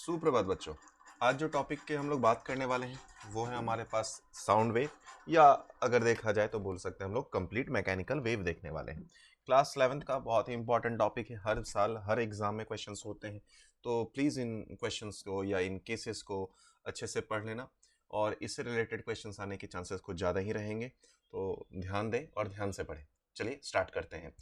सुप्रभात बच्चों। आज जो टॉपिक के हम लोग बात करने वाले हैं वो है हमारे पास साउंड वेव, या अगर देखा जाए तो बोल सकते हैं हम लोग कंप्लीट मैकेनिकल वेव देखने वाले हैं। क्लास 11th का बहुत ही इंपॉर्टेंट टॉपिक है, हर साल हर एग्जाम में क्वेश्चंस होते हैं, तो प्लीज़ इन क्वेश्चंस को या इन केसेस को अच्छे से पढ़ लेना, और इससे रिलेटेड क्वेश्चंस आने के चांसेस कुछ ज़्यादा ही रहेंगे, तो ध्यान दें और ध्यान से पढ़ें। चलिए स्टार्ट करते हैं।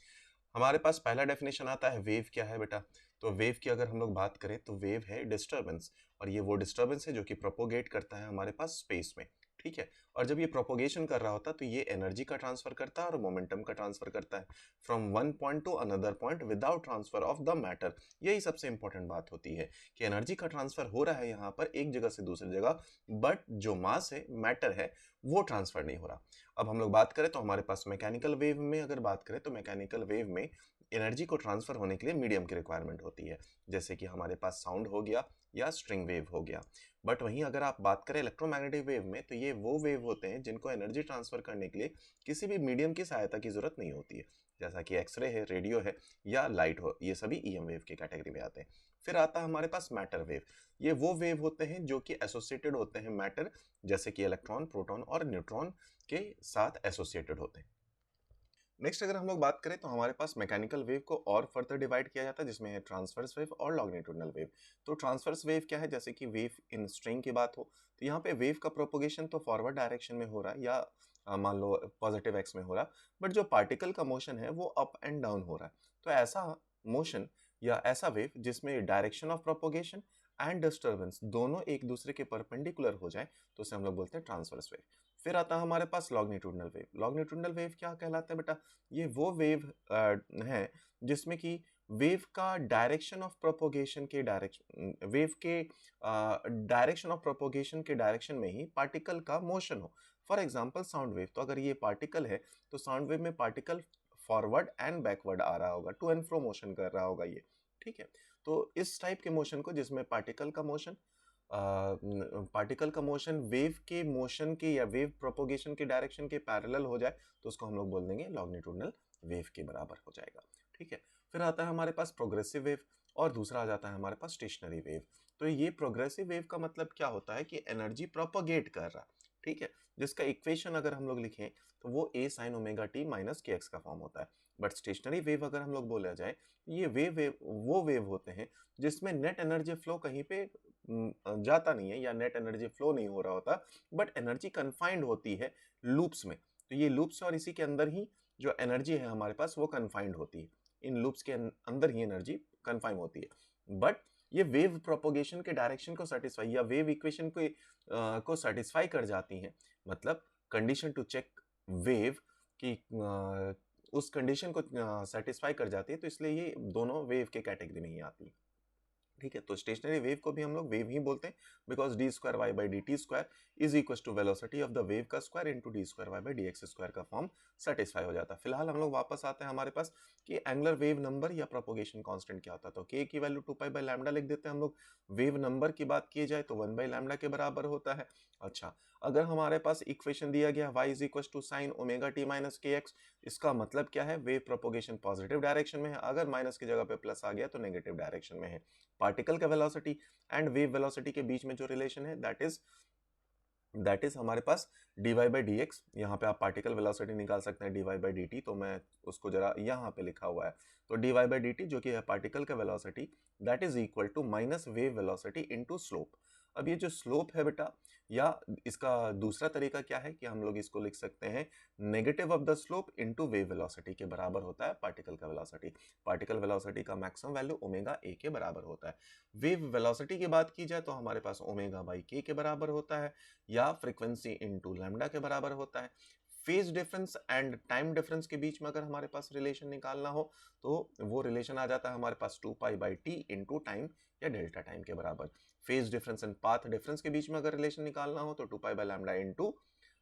हमारे पास पहला डेफिनेशन आता है वेव क्या है बेटा। तो वेव की अगर हम लोग बात करें तो वेव है डिस्टरबेंस, और ये वो डिस्टरबेंस है जो कि प्रोपोगेट करता है हमारे पास स्पेस में। ठीक है, और जब ये प्रोपोगेशन कर रहा होता है तो ये एनर्जी का ट्रांसफर करता है और मोमेंटम का ट्रांसफर करता है from one point two another point without transfer of the matter. यही सबसे इंपॉर्टेंट बात होती है कि एनर्जी का ट्रांसफर हो रहा है यहाँ पर एक जगह से दूसरी जगह, बट जो मास है, मैटर है, वो ट्रांसफर नहीं हो रहा। अब हम लोग बात करें तो हमारे पास मैकेनिकल वेव में अगर बात करें तो मैकेनिकल वेव में एनर्जी को ट्रांसफर होने के लिए मीडियम की रिक्वायरमेंट होती है, जैसे कि हमारे पास साउंड हो गया या स्ट्रिंग वेव हो गया। बट वहीं अगर आप बात करें इलेक्ट्रोमैग्नेटिक वेव में, तो ये वो वेव होते हैं जिनको एनर्जी ट्रांसफर करने के लिए किसी भी मीडियम की सहायता की जरूरत नहीं होती है, जैसा कि एक्सरे है, रेडियो है या लाइट हो, ये सभी ईएम वेव की कैटेगरी में आते हैं। फिर आता है हमारे पास मैटर वेव। ये वो वेव होते हैं जो कि एसोसिएटेड होते हैं मैटर, जैसे कि इलेक्ट्रॉन, प्रोटॉन और न्यूट्रॉन के साथ एसोसिएटेड होते हैं। नेक्स्ट अगर हम लोग बात करें तो हमारे पास मैकेनिकल वेव को और फर्दर डिवाइड किया जाता है, जिसमें है ट्रांसवर्स वेव और लॉन्गिट्यूडिनल वेव। तो ट्रांसवर्स वेव क्या है, जैसे कि वेव इन स्ट्रिंग की बात हो तो यहाँ पे वेव का प्रोपोगेशन तो फॉरवर्ड डायरेक्शन में हो रहा है, या मान लो पॉजिटिव एक्स में हो रहा है, बट जो पार्टिकल का मोशन है वो अप एंड डाउन हो रहा है। तो ऐसा मोशन या ऐसा वेव जिसमें direction of propagation and disturbance दोनों एक दूसरे के परपेंडिकुलर हो जाए, तो उसे हम लोग बोलते हैं ट्रांसवर्स वेव। फिर आता है हमारे पास लॉन्गिट्यूडिनल वेव। लॉन्गिट्यूडिनल वेव क्या कहलाता है बेटा? ये वो वेव है जिसमें कि वेव का डायरेक्शन ऑफ प्रोपोगेशन के डायरेक्शन वेव के डायरेक्शन ऑफ प्रोपोगेशन के डायरेक्शन में ही पार्टिकल का मोशन हो। फॉर एग्जांपल साउंड वेव, तो अगर ये पार्टिकल है तो साउंड वेव में पार्टिकल फॉरवर्ड एंड बैकवर्ड आ रहा होगा, टू एंड फ्रो मोशन कर रहा होगा ये। ठीक है, तो इस टाइप के मोशन को, जिसमें पार्टिकल का मोशन वेव के मोशन के या वेव प्रोपोगेशन के डायरेक्शन के पैरेलल हो जाए, तो उसको हम लोग बोल देंगे लॉन्गिट्यूडिनल वेव के बराबर हो जाएगा। ठीक है, फिर आता है हमारे पास प्रोग्रेसिव वेव, और दूसरा आ जाता है हमारे पास स्टेशनरी वेव। तो ये प्रोग्रेसिव वेव का मतलब क्या होता है कि एनर्जी प्रोपोगेट कर रहा है। ठीक है, जिसका इक्वेशन अगर हम लोग लिखें तो वो ए sine omega t minus k x का फॉर्म होता है। बट स्टेशनरी वेव अगर हम लोग बोला जाए, ये वेव वो वेव होते हैं जिसमें नेट एनर्जी फ्लो कहीं पे जाता नहीं है, या नेट एनर्जी फ्लो नहीं हो रहा होता, बट एनर्जी कन्फाइंड होती है लूप्स में। तो ये लूप्स और इसी के अंदर ही जो एनर्जी है हमारे पास वो कन्फाइंड होती है, इन लूप्स के अंदर ही एनर्जी कन्फाइंड होती है। बट ये वेव प्रोपोगेशन के डायरेक्शन को सेटिस्फाई या वेव इक्वेशन को सेटिस्फाई कर जाती हैं। मतलब कंडीशन टू चेक वेव की उस कंडीशन को सेटिस्फाई कर जाती है, तो इसलिए ये दोनों वेव के कैटेगरी में ही आती है। ठीक है, तो स्टेशनरी वेव को भी हम लोग वेव ही बोलते हैं, because d square y by d t square is equal to velocity of the wave का square into d square y by d x square का फॉर्म सेटिस्फाई हो जाता है। फिलहाल हम लोग वापस आते हैं हमारे पास कि एंगुलर वेव नंबर या प्रोपोगेशन कांस्टेंट क्या होता है। तो के की वैल्यू 2 पाई बाई लैम्डा लिख देते हैं हम लोग। वेव नंबर की बात की जाए तो 1 बाई लैम्डा के बराबर होता है। अच्छा, अगर हमारे पास इक्वेशन दिया गया y is equal to sine omega t minus k x, इसका मतलब क्या है? वेव प्रोपोगेशन पॉजिटिव डायरेक्शन में है, अगर माइनस की जगह पे प्लस आ गया तो नेगेटिव डायरेक्शन में है। पार्टिकल का वेलोसिटी एंड वेव वेलोसिटी के बीच में जो रिलेशन है दैट इज हमारे पास dy बाई डी एक्स। यहाँ पे आप पार्टिकल वेलोसिटी निकाल सकते हैं dy बाई डी टी, तो मैं उसको जरा यहाँ पे लिखा हुआ है। तो dy बाई डी टी जो कि है पार्टिकल का velocity, that is equal to minus wave velocity into slope. अब ये जो स्लोप है बेटा, या इसका दूसरा तरीका क्या है कि हम लोग इसको लिख सकते हैं negative of the slope into wave velocity के बराबर होता है पार्टिकल का वेलोसिटी। पार्टिकल वेलोसिटी का मैक्सिमम वैल्यू ओमेगा ए के बराबर होता है। वेव वेलोसिटी की बात की जाए तो हमारे पास ओमेगा बाई के बराबर होता है, या फ्रीक्वेंसी इनटू लैम्डा के बराबर होता है। Phase difference and time difference के बीच में अगर हमारे पास रिलेशन निकालना हो तो वो रिलेशन आ जाता है हमारे पास 2 pi by T into time या डेल्टा टाइम के बराबर। Phase difference and path difference के बीच में अगर रिलेशन निकालना हो तो 2 pi by lambda into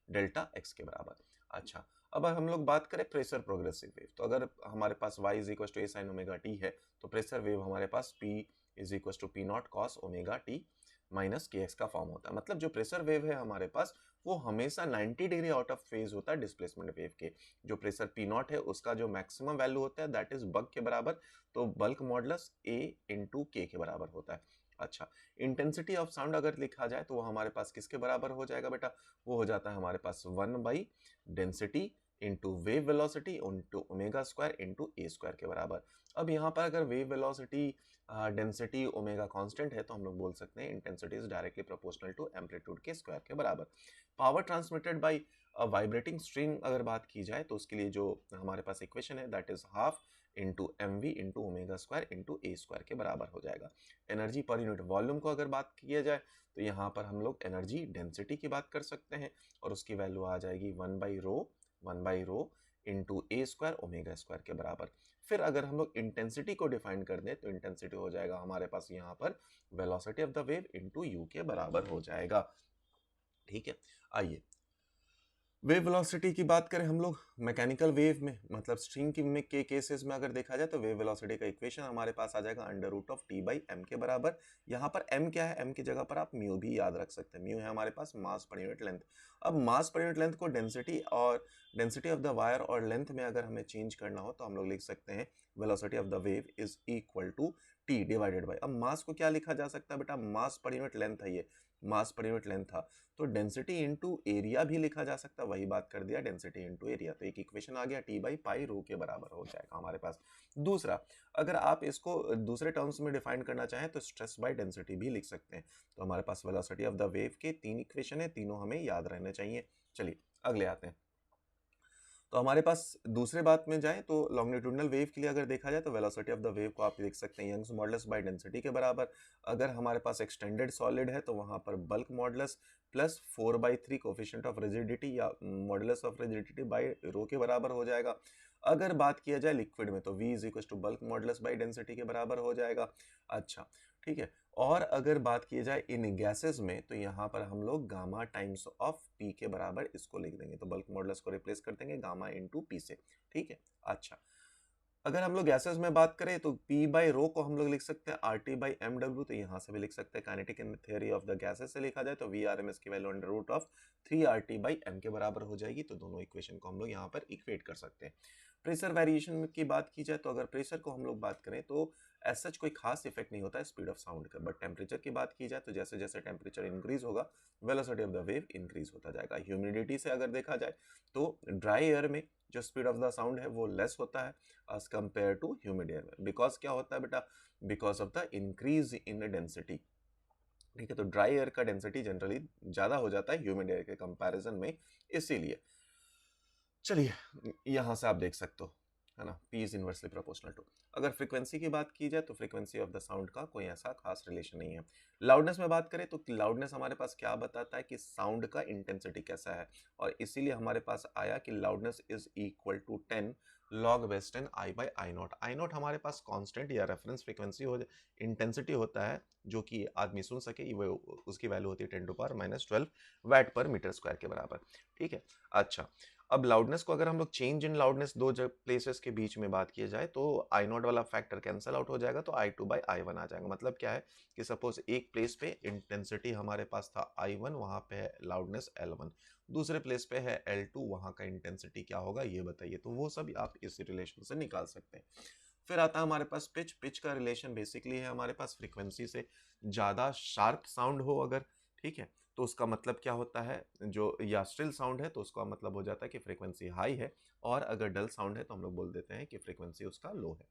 delta x के बराबर। अच्छा, अब हम लोग बात करें प्रेशर प्रोग्रेसिव वेव, तो अगर हमारे पास y is equal to a sine omega t है, तो प्रेशर वेव हमारे पास p is equal to p not cos omega t minus k x का फॉर्म होता है। मतलब जो प्रेशर वेव है हमारे पास वो हमेशा 90 डिग्री आउट ऑफ फेज होता है डिस्प्लेसमेंट वेव के। जो प्रेशर पी नॉट है उसका जो मैक्सिमम वैल्यू होता है दैट इज बल्क के बराबर, तो बल्क मॉडुलस ए इंटू के बराबर होता है। अच्छा, इंटेंसिटी ऑफ साउंड अगर लिखा जाए तो वो हमारे पास किसके बराबर हो जाएगा बेटा? वो हो जाता है हमारे पास 1 by density into wave velocity into omega square into a square के बराबर। अब यहाँ पर अगर wave velocity, density, omega constant है तो हम लोग बोल सकते हैं intensity is directly proportional to amplitude के स्क्वायर के बराबर। Power transmitted by vibrating string अगर बात की जाए तो उसके लिए जो हमारे पास इक्वेशन है that is half into m v into omega square into a square के बराबर हो जाएगा। एनर्जी पर यूनिट वॉल्यूम को अगर बात किया जाए तो यहाँ पर हम लोग एनर्जी डेंसिटी की बात कर सकते हैं और उसकी वैल्यू आ जाएगी 1 by rho into a square omega square के बराबर। फिर अगर हम लोग इंटेंसिटी को डिफाइन कर दें तो इंटेंसिटी हो जाएगा हमारे पास यहाँ पर velocity of the wave into you के बराबर हो जाएगा। ठीक है, आइए वेव वेलोसिटी की बात करें हम लोग मैकेनिकल वेव में, मतलब स्ट्रिंग की में के केसेस में अगर देखा जाए तो वेव वेलोसिटी का इक्वेशन हमारे पास आ जाएगा under root of t by m के बराबर। यहाँ पर एम क्या है? एम की जगह पर आप म्यू भी याद रख सकते हैं। म्यू है हमारे पास मास पर यूनिट लेंथ। अब मास पर यूनिट लेंथ को डेंसिटी ऑफ द वायर और लेंथ में अगर हमें चेंज करना हो तो हम लोग लिख सकते हैं velocity of the wave is equal to t divided by. अब मास को क्या लिखा जा सकता है बेटा? मास पर यूनिट लेंथ है, ये मास पर यूनिट लेंथ था तो डेंसिटी इनटू एरिया भी लिखा जा सकता है, वही बात कर दिया, डेंसिटी इनटू एरिया। तो एक इक्वेशन आ गया, टी बाई पाई रो के बराबर हो जाएगा हमारे पास। दूसरा, अगर आप इसको दूसरे टर्म्स में डिफाइन करना चाहें तो स्ट्रेस बाय डेंसिटी भी लिख सकते हैं। तो हमारे पास वेलोसिटी ऑफ द वेव के 3 इक्वेशन है, तीनों हमें याद रहने चाहिए। चलिए अगले आते हैं। तो हमारे पास दूसरे बात में जाए तो लॉन्गिट्यूडनल वेव के लिए अगर देखा जाए तो वेलोसिटी ऑफ द वेव को आप लिख सकते हैं यंग्स मॉडुलस बाय डेंसिटी के बराबर। अगर हमारे पास एक्सटेंडेड सॉलिड है तो वहां पर bulk modulus plus 4/3 coefficient of rigidity या मॉडुलस ऑफ रिजिडिटी बाय रो के बराबर हो जाएगा। अगर बात किया जाए लिक्विड में तो V is equal to bulk modulus by density के बराबर हो जाएगा। अच्छा, ठीक है। और अगर बात की जाए इन गैसेस में तो यहाँ पर हम लोग गामा टाइम्स ऑफ पी के बराबर इसको लिख देंगे, तो बल्क मॉडुलस को रिप्लेस कर देंगे गामा इंटू पी से। ठीक है, अच्छा, अगर हम लोग गैसेस में बात करें तो P बाई रो को हम लोग लिख सकते हैं RT बाई MW, तो यहाँ से भी लिख सकते हैं kinetic in theory of the gases से लिखा जाए तो VRMS की value under root of 3RT by M के बराबर हो जाएगी। तो दोनों इक्वेशन को हम लोग यहाँ पर इक्वेट कर सकते हैं। प्रेशर वेरिएशन की बात की जाए तो अगर प्रेशर को हम लोग बात करें तो एज सच कोई खास इफेक्ट नहीं होता है स्पीड ऑफ साउंड का, बट टेम्परेचर की बात की जाए तो जैसे जैसे टेम्परेचर इंक्रीज होगा velocity of the wave increase होता जाएगा। ह्यूमिडिटी से अगर देखा जाए तो ड्राई एयर में जो स्पीड ऑफ द साउंड है वो लेस होता है as compared to humid air में। बिकॉज क्या होता है बेटा? Because of the increase in density. ठीक है, तो ड्राई एयर का डेंसिटी जनरली ज्यादा हो जाता है ह्यूमिड एयर के कंपैरिजन में, इसीलिए। चलिए यहां से आप देख सकते हो, है ना, P is inversely proportional to. अगर फ्रीक्वेंसी की बात की जाए तो फ्रीक्वेंसी ऑफ द साउंड का कोई ऐसा खास रिलेशन नहीं है। लाउडनेस में बात करें तो लाउडनेस हमारे पास क्या बताता है कि साउंड का इंटेंसिटी कैसा है, और इसीलिए हमारे पास आया कि loudness is equal to 10 log base 10 I by I not. I not हमारे पास कांस्टेंट या रेफरेंस फ्रीक्वेंसी हो, इंटेंसिटी होता है जो कि आदमी सुन सके, वो उसकी वैल्यू होती है 10⁻12 वैट पर मीटर स्क्वायर के बराबर। ठीक है, अच्छा, अब लाउडनेस को अगर हम लोग चेंज इन लाउडनेस दो प्लेसेस के बीच में बात किया जाए तो आई नॉट वाला फैक्टर कैंसिल आउट हो जाएगा, तो I2 बाई I1 आ जाएगा। मतलब क्या है कि सपोज एक प्लेस पे इंटेंसिटी हमारे पास था I1, वहां पे है लाउडनेस L1, दूसरे प्लेस पे है L2, वहां का इंटेंसिटी क्या होगा ये बताइए। तो वो सब आप इस रिलेशन से निकाल सकते हैं। फिर आता है हमारे पास पिच। पिच का रिलेशन बेसिकली है हमारे पास फ्रीक्वेंसी से ज्यादा शार्प साउंड हो अगर, ठीक है, तो उसका मतलब क्या होता है, जो या स्टिल साउंड है तो उसका मतलब हो जाता है कि फ्रीक्वेंसी हाई है, और अगर डल साउंड है तो हम लोग बोल देते हैं कि फ्रीक्वेंसी उसका लो है।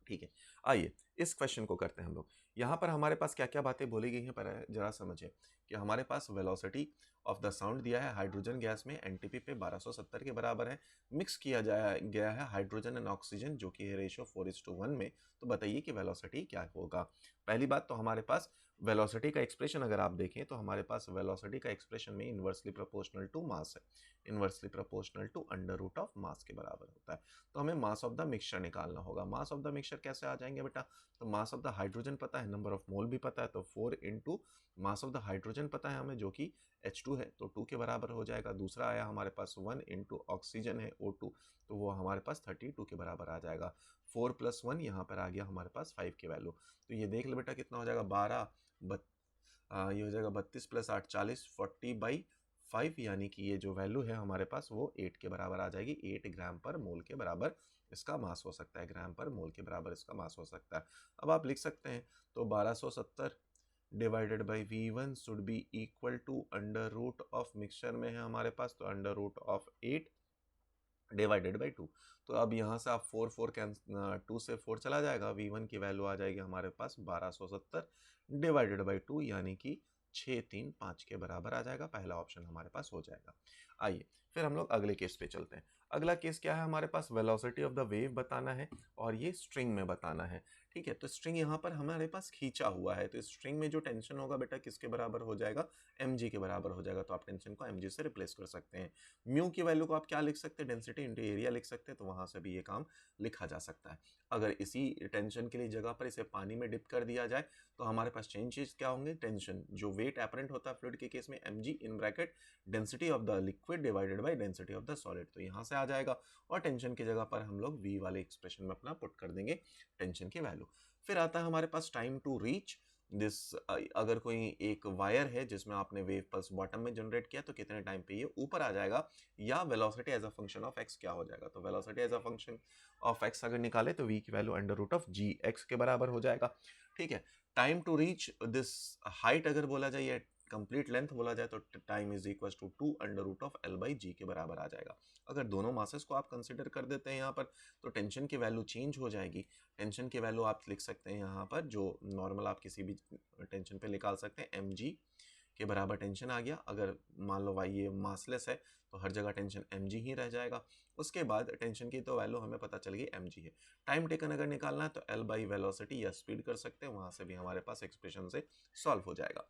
ठीक है, आइए इस क्वेश्चन को करते हैं हम लोग। यहाँ पर हमारे पास क्या क्या बातें बोली गई हैं पर जरा समझे कि हमारे पास वेलोसिटी ऑफ द साउंड दिया है हाइड्रोजन गैस में एनटीपी पे 1270 के बराबर है, मिक्स किया गया है हाइड्रोजन एंड ऑक्सीजन जो कि है रेशियो 4:1 में। तो बताइए कि वेलोसिटी क्या होगा। पहली बात तो हमारे पास वेलोसिटी का एक्सप्रेशन अगर आप देखें तो हमारे पास वेलोसिटी का एक्सप्रेशन में इनवर्सली प्रोपोर्शनल टू मास है, inversely proportional to under root of mass के बराबर होता है। तो हमें मास ऑफ द मिक्सचर निकालना होगा। मास ऑफ द मिक्सचर कैसे आ जाएंगे बेटा? तो मास ऑफ द हाइड्रोजन पता है, नंबर ऑफ मोल भी पता है, तो 4 into mass of the hydrogen पता है हमें जो कि H2 है, तो 2 के बराबर हो जाएगा। दूसरा आया हमारे पास 1 इंटू ऑक्सीजन है O2, तो वो हमारे पास 32 के बराबर आ जाएगा। 4 + 1 यहाँ पर आ गया हमारे पास 5 की वैल्यू। तो ये देख लो बेटा कितना हो जाएगा, 12 ये हो जाएगा 32 + 8 40, 40/5 5, यानी कि ये जो वैल्यू है हमारे पास वो 8 के बराबर आ जाएगी। 8 ग्राम पर मोल के बराबर इसका मास हो सकता है, ग्राम पर मोल के बराबर इसका मास हो सकता है। अब आप लिख सकते हैं तो 1270 divided by V1 should be equal to under root of, mixture में है हमारे पास तो under root of 8 divided by 2। तो अब यहाँ से आप 4 2 से 4 चला जाएगा, V1 की वैल्यू आ जाएगी हमारे पास 1270 डिवाइडेड बाई 2, यानी कि 635 के बराबर आ जाएगा। पहला ऑप्शन हमारे पास हो जाएगा। आइए फिर हम लोग अगले केस पे चलते हैं। अगला केस क्या है, हमारे पास वेलोसिटी ऑफ द वेव बताना है और ये स्ट्रिंग में बताना है। ठीक है, तो स्ट्रिंग यहाँ पर हमारे पास खींचा हुआ है, तो स्ट्रिंग में जो टेंशन होगा बेटा किसके बराबर हो जाएगा, mg के बराबर हो जाएगा। तो आप टेंशन को mg से रिप्लेस कर सकते हैं। म्यू की वैल्यू को आप क्या लिख सकते हैं, डेंसिटी इंटू एरिया लिख सकते हैं, तो वहां से भी ये काम लिखा जा सकता है। अगर इसी टेंशन के लिए जगह पर इसे पानी में डिप कर दिया जाए तो हमारे पास चेंजेस क्या होंगे, टेंशन जो वेट अपरेंट होता है फ्लूइड के केस में mg in bracket density of the liquid divided by density of the solid, तो यहाँ से आ जाएगा। और टेंशन की जगह पर हम लोग v वाले एक्सप्रेशन में अपना पुट कर देंगे टेंशन की वैल्यू। फिर आता है हमारे पास टाइम टू रीच दिस। अगर कोई एक वायर है जिसमें आपने वेव पल्स बॉटम में जनरेट किया तो कितने टाइम पे ये ऊपर आ जाएगा, या velocity as a function of x क्या हो जाएगा। तो velocity as a function of x अगर निकाले तो v की value under root of g x के बराबर हो जाएगा। ठीक है, time to reach this height अगर बोला जाए या कंप्लीट लेंथ बोला जाए तो time is equal to 2 under root of l by g के बराबर आ जाएगा। अगर दोनों मासेस को आप कंसिडर कर देते हैं यहाँ पर तो टेंशन की वैल्यू चेंज हो जाएगी। टेंशन की वैल्यू आप लिख सकते हैं यहाँ पर, जो नॉर्मल आप किसी भी टेंशन पे निकाल सकते हैं, एम जी के बराबर टेंशन आ गया। अगर मान लो भाई ये मासलेस है तो हर जगह टेंशन एम जी ही रह जाएगा। उसके बाद टेंशन की तो वैल्यू हमें पता चल गई एम जी है। टाइम टेकन अगर निकालना है तो एल बाई वेलोसिटी या स्पीड कर सकते हैं, वहां से भी हमारे पास एक्सप्रेशन से सॉल्व हो जाएगा।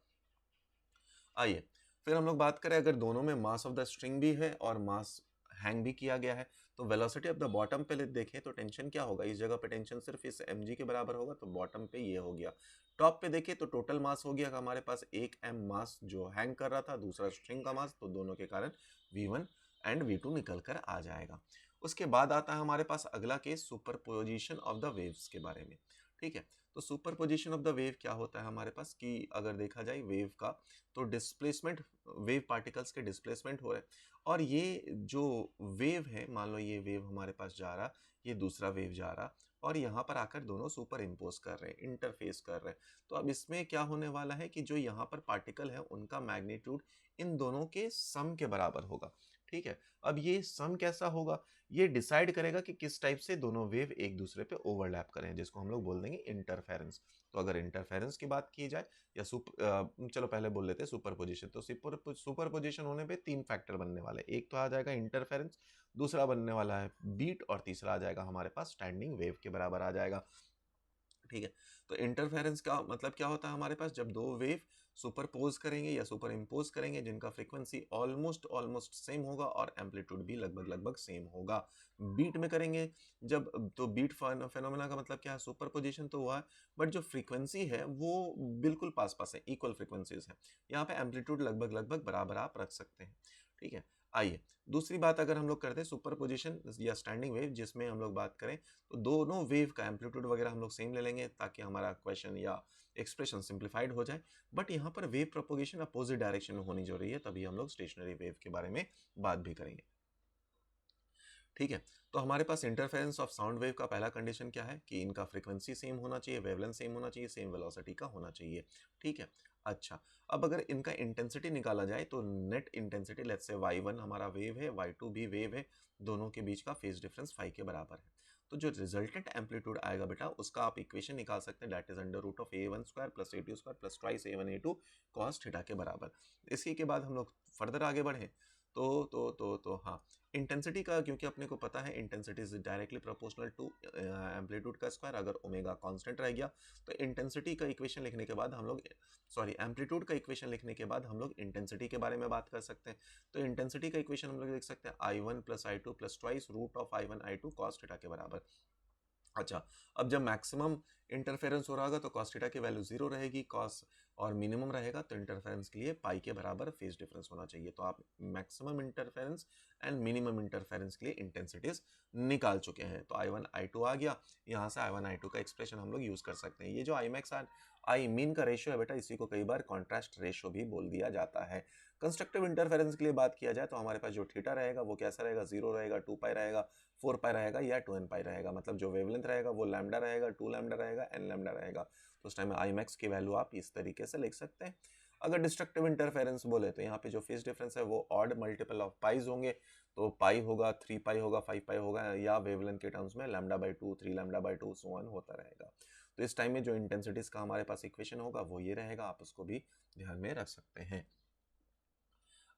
आइए फिर हम लोग बात करें, अगर दोनों में मास ऑफ द स्ट्रिंग भी है और मास हैंग भी किया गया है तो वेलोसिटी ऑफ द बॉटम पे देखें तो टेंशन क्या होगा, इस जगह पे टेंशन सिर्फ इस mg के बराबर होगा, तो बॉटम पे ये हो गया। टॉप पे देखें तो टोटल मास हो गया हमारे पास 1m मास जो हैंग कर रहा था, दूसरा स्ट्रिंग का मास, तो दोनों के कारण v1 एंड v2 निकल कर आ जाएगा। उसके बाद आता है हमारे पास अगला case superposition of the waves के बारे में। ठीक है, तो सुपरपोजिशन ऑफ द वेव क्या होता है हमारे पास कि अगर देखा जाए वेव का तो डिस्प्लेसमेंट, वेव पार्टिकल्स के डिस्प्लेसमेंट हो रहे हैं और ये जो वेव है, मान लो ये वेव हमारे पास जा रहा, ये दूसरा वेव जा रहा और यहाँ पर आकर दोनों सुपर इम्पोज कर रहे हैं, इंटरफेस कर रहे हैं। तो अब इसमें क्या होने वाला है कि जो यहाँ पर पार्टिकल है उनका मैग्नीट्यूड इन दोनों के सम के बराबर होगा। ठीक है, अब ये सम कैसा होगा, ये डिसाइड करेगा कि किस टाइप से दोनों वेव एक दूसरे पे ओवरलैप करें, जिसको हम लोग बोल देंगे इंटरफेरेंस। तो अगर इंटरफेरेंस की बात की जाए या चलो पहले बोल लेते हैं सुपरपोजिशन। तो सुपरपोजिशन होने पे 3 फैक्टर बनने वाले, एक तो आ जाएगा इंटरफेरेंस, दूसरा बनने वाला है बीट और तीसरा आ जाएगा हमारे पास स्टैंडिंग वेव के बराबर आ जाएगा। ठीक है, तो इंटरफेरेंस का मतलब क्या होता है हमारे पास, जब दो वेव सुपरपोज करेंगे या सुपर इम्पोज करेंगे जिनका फ्रीक्वेंसी ऑलमोस्ट सेम होगा और एम्पलीट्यूड भी लगभग सेम होगा। बीट में करेंगे जब, तो बीट फेनोमेना का मतलब क्या है, सुपरपोजिशन तो हुआ है बट जो फ्रीक्वेंसी है वो बिल्कुल पास पास है, इक्वल फ्रीक्वेंसीज है। यहाँ पे एम्पलीट्यूड लगभग बराबर आप रख सकते हैं। ठीक है, आइए दूसरी बात अगर हम लोग करते हैं सुपरपोजिशन या स्टैंडिंग वेव, जिसमें हम लोग बात करें तो दोनों वेव का एम्पलीट्यूड वगैरह हम लोग सेम ले लेंगे ताकि हमारा क्वेश्चन या एक्सप्रेशन सिंप्लीफाइड हो जाए। बट यहाँ पर वेव प्रोपोगेशन अपोजिट डायरेक्शन में होनी जरूरी है, तभी हम लोग स्टेशनरी वेव के बारे में बात भी करेंगे। ठीक है, तो हमारे पास इंटरफेरेंस ऑफ साउंड वेव का पहला कंडीशन क्या है कि इनका फ्रीक्वेंसी सेम होना चाहिए, वेवलेंथ सेम होना चाहिए, सेम वेलोसिटी का होना चाहिए। ठीक है, अच्छा अब अगर इनका इंटेंसिटी निकाला जाए तो net intensity let's say y1 हमारा वेव है, y2 भी वेव है, दोनों के बीच का फेज डिफरेंस फाई के बराबर है। तो जो रिजल्टेंट एम्पलीट्यूड आएगा बेटा उसका आप इक्वेशन निकाल सकते हैं, that is under root of a1 square plus a2 square plus twice a1 a2 cos theta के बराबर। इसी के बाद हम लोग फर्दर आगे बढ़े तो हाँ, इंटेंसिटी का क्योंकि अपने को पता है intensity is directly proportional to amplitude का स्क्वायर, अगर ओमेगा कांस्टेंट रह गया तो इंटेंसिटी का इक्वेशन लिखने के बाद हम लोग एम्पलीट्यूड का इक्वेशन लिखने के बाद हम लोग इंटेंसिटी के बारे में बात कर सकते हैं। तो इंटेंसिटी का इक्वेशन हम लोग लिख सकते हैं I1 plus I2 plus twice root of I1 I2 cos theta के बराबर। अच्छा, अब जब मैक्सिमम इंटरफेरेंस हो रहा होगा तो cos थीटा की वैल्यू 0 रहेगी, cos और मिनिमम रहेगा तो इंटरफेरेंस के लिए पाई के बराबर फेज डिफरेंस होना चाहिए। तो आप maximum interference and minimum interference के लिए इंटेंसिटीज निकाल चुके हैं। तो I1 I2 आ गया, यहाँ से I1 I2 का एक्सप्रेशन हम लोग यूज कर सकते हैं। ये जो आई मीन का रेशियो है बेटा, इसी को कई बार कॉन्ट्रास्ट रेशियो भी बोल दिया जाता है। कंस्ट्रक्टिव इंटरफेरेंस के लिए बात किया जाए तो हमारे पास जो थीटा रहेगा वो कैसा रहेगा, 0 रहेगा, 2 पाई रहेगा, 4 पाई रहेगा या 2n पाई रहेगा। मतलब जो वेवलेंथ रहेगा वो लैम्डा रहेगा, 2 लैम्डा रहेगा, n लैम्डा रहेगा। तो उस टाइम में आई मैक्स की वैल्यू आप इस तरीके से लिख सकते हैं। अगर डिस्ट्रक्टिव इंटरफेरेंस बोले तो यहाँ पे जो फेज डिफरेंस है वो ऑड मल्टीपल ऑफ पाइज होंगे, तो पाई होगा, 3 पाई होगा, 5 पाई होगा, या वेवलेंथ के टर्म्स में lambda by 2, 3 lambda by 2 so on होता रहेगा। तो इस टाइम में जो इंटेंसिटीज का हमारे पास इक्वेशन होगा वो ये रहेगा, आप उसको भी ध्यान में रख सकते हैं।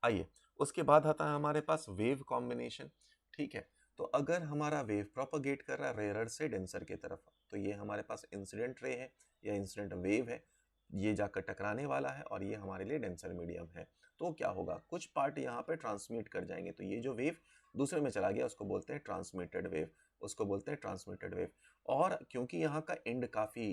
आइए उसके बाद आता है हमारे पास वेव कॉम्बिनेशन। ठीक है, तो अगर हमारा वेव प्रोपगेट कर रहा है रेयर से डेंसर की तरफ, तो ये हमारे पास इंसिडेंट रे है या इंसिडेंट वेव है, ये जाकर टकराने वाला है और ये हमारे लिए डेंसर मीडियम है। तो क्या होगा, कुछ पार्ट यहाँ पे ट्रांसमिट कर जाएंगे, तो ये जो वेव दूसरे में चला गया उसको बोलते हैं ट्रांसमिटेड वेव, उसको बोलते हैं ट्रांसमिटेड वेव। और क्योंकि यहाँ का एंड काफी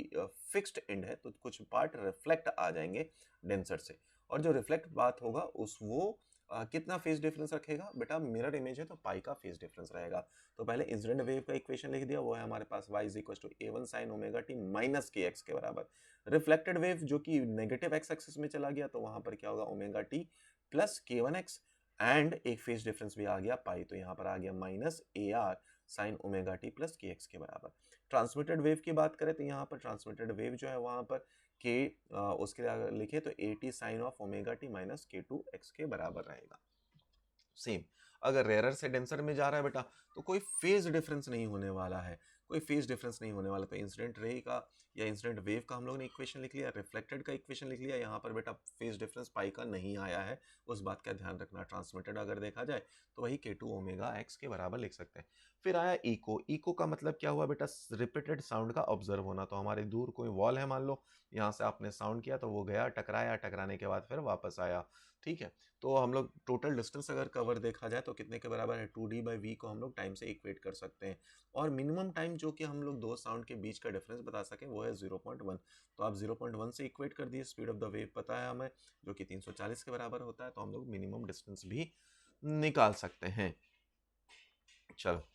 फिक्स्ड एंड है, तो कुछ पार्ट रिफ्लेक्ट आ जाएंगे डेंसर से, और जो रिफ्लेक्ट बात होगा उस वो कितना फेज डिफरेंस रखेगा बेटा, मिरर इमेज है तो पाई का फेज डिफरेंस रहेगा। तो पहले इंसिडेंट वेव का इक्वेशन लिख दिया, वो है हमारे पास y is equal to a1 sin omega t minus k x के बराबर। रिफ्लेक्टेड वेव जो कि नेगेटिव एक्स एक्सिस में चला गया, तो वहां पर क्या होगा, omega T plus k1x, and एक फेज डिफरेंस भी आ गया पाई, तो यहाँ पर आ गया minus A R sign omega T plus के एक्स के बराबर। ट्रांसमिटेड वेव की बात करें तो यहाँ पर ट्रांसमिटेड वेव जो है वहां पर के उसके लिए अगर लिखे तो a t sine of omega t minus k two x के बराबर रहेगा। सेम अगर रेयर से डेंसर में जा रहा है बेटा, तो कोई फेज डिफरेंस नहीं होने वाला है, कोई फेज डिफरेंस नहीं होने वाला। तो इंसिडेंट रे का या इंसिडेंट वेव का हम लोग ने इक्वेशन लिख लिया, रिफ्लेक्टेड का इक्वेशन लिख लिया, यहाँ पर बेटा फेज डिफरेंस पाई का नहीं आया है, उस बात का ध्यान रखना। ट्रांसमिटेड अगर देखा जाए तो वही के टू ओमेगा एक्स के बराबर लिख सकते हैं। फिर आया इको। इको का मतलब क्या हुआ बेटा, रिपीटेड साउंड का ऑब्जर्व होना। तो हमारे दूर कोई वॉल है, मान लो यहाँ से आपने साउंड किया तो वो गया, टकराया, टकराने के बाद फिर वापस आया। ठीक है, तो हम लोग टोटल डिस्टेंस अगर कवर देखा जाए तो कितने के बराबर है, 2d/v को हम लोग टाइम से इक्वेट कर सकते हैं। और मिनिमम टाइम जो कि हम लोग दो साउंड के बीच का डिफरेंस बता सकें वो है 0.1। तो आप 0.1 से इक्वेट कर दिए, स्पीड ऑफ द वेव पता है हमें जो कि 340 के बराबर होता है, तो हम लोग मिनिमम डिस्टेंस भी निकाल सकते हैं। चलो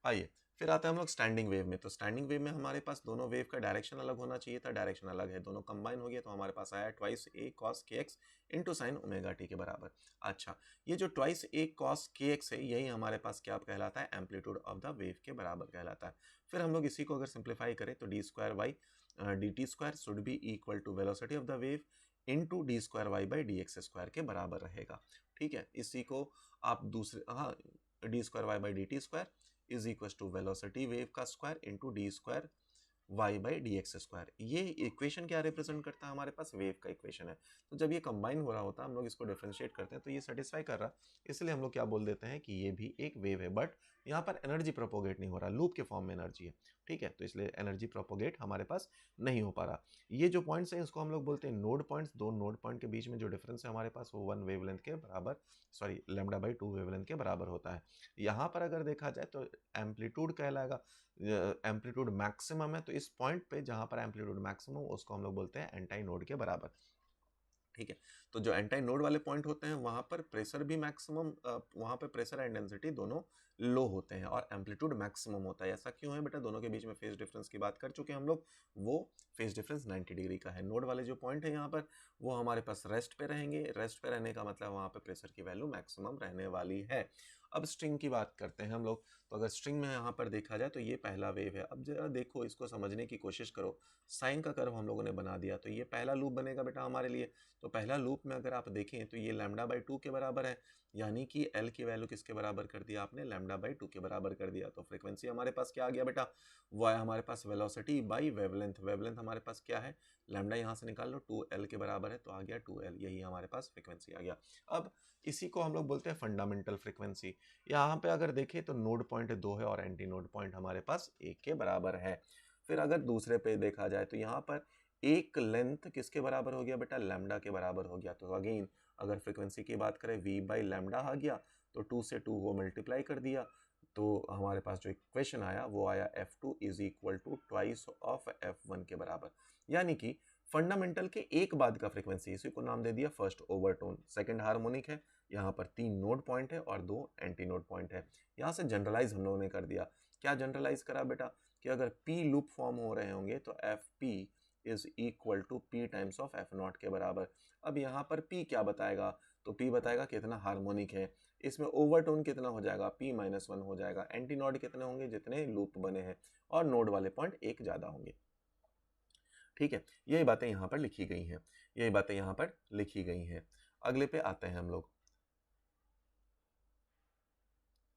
आइए फिर आते हैं हम लोग स्टैंडिंग वेव में। तो स्टैंडिंग वेव में हमारे पास दोनों वेव का डायरेक्शन अलग होना चाहिए था, डायरेक्शन अलग है, दोनों कंबाइन हो गया, तो हमारे पास आया ट्वाइस ए कॉस के x into sine omega T के बराबर। अच्छा, ये जो ट्वाइस ए कॉस के एक्स है यही हमारे पास क्या कहलाता है, एम्पलीट्यूड ऑफ द वेव के बराबर कहलाता है। फिर हम लोग इसी को अगर सिंप्लीफाई करें तो d square y d t square should be equal to velocity of the wave into d square y by d x square के बराबर रहेगा। ठीक है, इसी को आप दूसरे, हाँ, d square y by d t square is equal to velocity wave का square into d square y by d x square. ये इक्वेशन क्या रिप्रेजेंट करता है, हमारे पास वेव का इक्वेशन है। तो जब ये कंबाइन हो रहा होता है हम लोग इसको डिफरेंशिएट करते हैं तो ये सेटिस्फाई कर रहा है, इसलिए हम लोग क्या बोल देते हैं कि ये भी एक वेव है, बट यहाँ पर एनर्जी प्रोपोगेट नहीं हो रहा, लूप के फॉर्म में एनर्जी है। ठीक है, तो इसलिए एनर्जी प्रोपोगेट हमारे पास नहीं हो पा रहा। ये जो पॉइंट्स हैं इसको हम लोग बोलते हैं नोड पॉइंट्स। दो नोड पॉइंट के बीच में जो डिफरेंस है हमारे पास वो 1 वेवलेंथ के बराबर, सॉरी लैम्डा बाई 2 वेवलेंथ के बराबर होता है। यहाँ पर अगर देखा जाए तो एम्पलीट्यूड कहलाएगा, एम्पलीट्यूड मैक्सिमम है, तो इस पॉइंट पे जहां पर एम्पलीट्यूड मैक्सिमम उसको हम लोग बोलते हैं एंटाई नोड के बराबर। ठीक है, तो जो एंटाई नोड वाले पॉइंट होते हैं वहां पर प्रेशर भी मैक्सिमम, वहां पर प्रेशर एंड डेंसिटी दोनों लो होते हैं और एम्पलीट्यूड मैक्सिमम होता है। ऐसा क्यों है बेटा, दोनों के बीच में फेज डिफरेंस की बात कर चुके हैं हम लोग, वो फेज डिफरेंस 90 डिग्री का है। नोड वाले जो पॉइंट है यहाँ पर वो हमारे पास रेस्ट पे रहेंगे, रेस्ट पे रहने का मतलब वहां पर प्रेशर की वैल्यू मैक्सिमम रहने वाली है। अब स्ट्रिंग की बात करते हैं हम लोग। तो अगर स्ट्रिंग में यहाँ पर देखा जाए तो ये पहला वेव है। अब जरा देखो, इसको समझने की कोशिश करो। साइन का कर्व हम लोगों ने बना दिया, तो ये पहला लूप बनेगा बेटा हमारे लिए। तो पहला लूप में अगर आप देखें तो ये लैम्डा बाई 2 के बराबर है, यानी कि एल की वैल्यू किसके बराबर कर दिया आपने, लैम्डा बाई 2 के बराबर कर दिया। तो फ्रीक्वेंसी हमारे पास क्या आ गया बेटा, वो आया हमारे पास वेलोसिटी बाई वेवलेंथ। वेवलेंथ हमारे पास क्या है, लैम्डा यहाँ से निकाल लो, 2l के बराबर है, तो आ गया 2l, यही हमारे पास फ्रीक्वेंसी आ गया। अब इसी को हम लोग बोलते हैं फंडामेंटल फ्रीक्वेंसी। यहाँ पे अगर देखें तो नोड पॉइंट 2 है और एंटी नोड पॉइंट हमारे पास 1 के बराबर है। फिर अगर दूसरे पे देखा जाए तो यहाँ पर एक लेंथ किसके बराबर हो गया बेटा, लैम्डा के बराबर हो गया। तो अगेन अगर फ्रीक्वेंसी की बात करें v बाई लैम्डा आ गया, तो 2 से 2 वो मल्टीप्लाई कर दिया, तो हमारे पास जो इक्वेशन आया वो आया f2 is equal to twice of f1 के बराबर। यानी कि फंडामेंटल के एक बाद का फ्रीक्वेंसी, इसी को नाम दे दिया फर्स्ट ओवरटोन। सेकंड हार्मोनिक है, यहाँ पर 3 नोड पॉइंट है और 2 एंटी नोड पॉइंट है। यहाँ से जनरलाइज हम लोगों ने कर दिया, क्या जनरलाइज करा बेटा कि अगर P लूप फॉर्म हो रहे होंगे तो Fp is equal to P times of F0 के बराबर। अब यहाँ पर P क्या बताएगा, तो P बताएगा कितना हार्मोनिक है, इसमें ओवरटोन कितना हो जाएगा, P-1 हो जाएगा, एंटी नोड कितने होंगे जितने लूप बने हैं, और नोड वाले पॉइंट एक ज्यादा होंगे। ठीक है, यही बातें यहाँ पर लिखी गई हैं, यही बातें यहाँ पर लिखी गई हैं। अगले पे आते हैं हम लोग।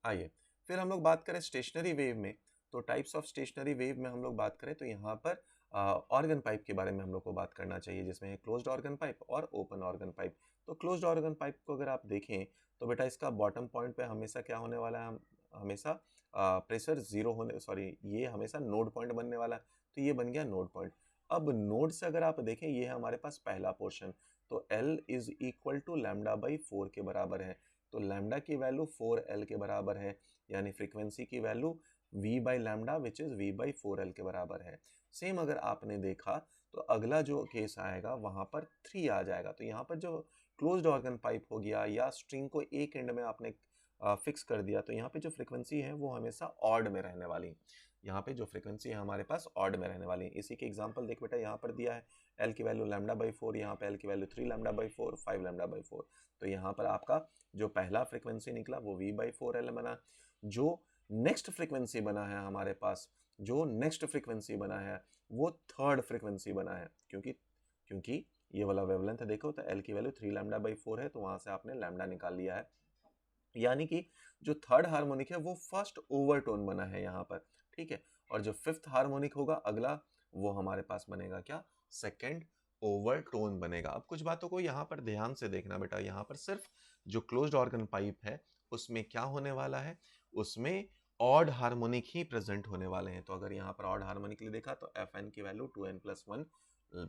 आइए फिर हम लोग बात करें स्टेशनरी वेव में, तो टाइप्स ऑफ स्टेशनरी वेव में हम लोग बात करें तो यहाँ पर ऑर्गन पाइप के बारे में हम लोग को बात करना चाहिए, जिसमें है क्लोज्ड ऑर्गन पाइप और ओपन ऑर्गन पाइप। तो क्लोज्ड ऑर्गन पाइप को अगर आप देखें तो बेटा इसका बॉटम पॉइंट पे हमेशा क्या होने वाला है, हमेशा प्रेशर जीरो होने, सॉरी ये हमेशा नोड पॉइंट बनने वाला है, तो ये बन गया नोड पॉइंट। अब नोड से अगर आप देखें ये है हमारे पास पहला पोर्शन, तो L is equal to lambda by 4 के बराबर है, तो लैम्डा की वैल्यू 4L के बराबर है, यानी फ्रीक्वेंसी की value V by lambda which is V by 4L के बराबर है। सेम अगर आपने देखा तो अगला जो केस आएगा वहां पर 3 आ जाएगा, तो यहाँ पर जो क्लोज्ड ऑर्गन पाइप हो गया या स्ट्रिंग को एक एंड में आपने फिक्स कर दिया, तो यहाँ पे जो फ्रीक्वेंसी है वो हमेशा ऑड में रहने वाली, यहाँ पे जो फ्रीक्वेंसी है हमारे पास ऑड में रहने वाली। इसी के एग्जांपल देख बेटा, यहाँ पर दिया है L की वैल्यू लैम्डा बाई 4, यहाँ पे L की value 3 lambda by 4, 5 lambda by 4, तो यहाँ पर आपका जो पहला फ्रीक्वेंसी निकला वो V बाई 4L बना। जो नेक्स्ट फ्रीक्वेंसी बना है हमारे पास, जो नेक्स्ट फ्रीक्वेंसी बना है वो थर्ड फ्रीक्वेंसी बना है, क्योंकि ये वाला वेवलेंथ देखो तो L की वैल्यू 3 लैम्डा बाई 4 है, तो वहां से आपने लैम्डा निकाल लिया है, यानी कि जो थर्ड हार्मोनिक है वो फर्स्ट ओवरटोन बना है यहाँ पर। ठीक है, और जो फिफ्थ हार्मोनिक होगा अगला, वो हमारे पास बनेगा क्या, सेकंड ओवरटोन बनेगा। अब कुछ बातों को यहाँ पर ध्यान से देखना बेटा, यहाँ पर सिर्फ जो क्लोज्ड ऑर्गन पाइप है उसमें क्या होने वाला है, उसमें ऑड हार्मोनिक ही प्रेजेंट होने वाले हैं। तो अगर यहाँ पर ऑड हार्मोनिक देखा तो Fn की value 2n+1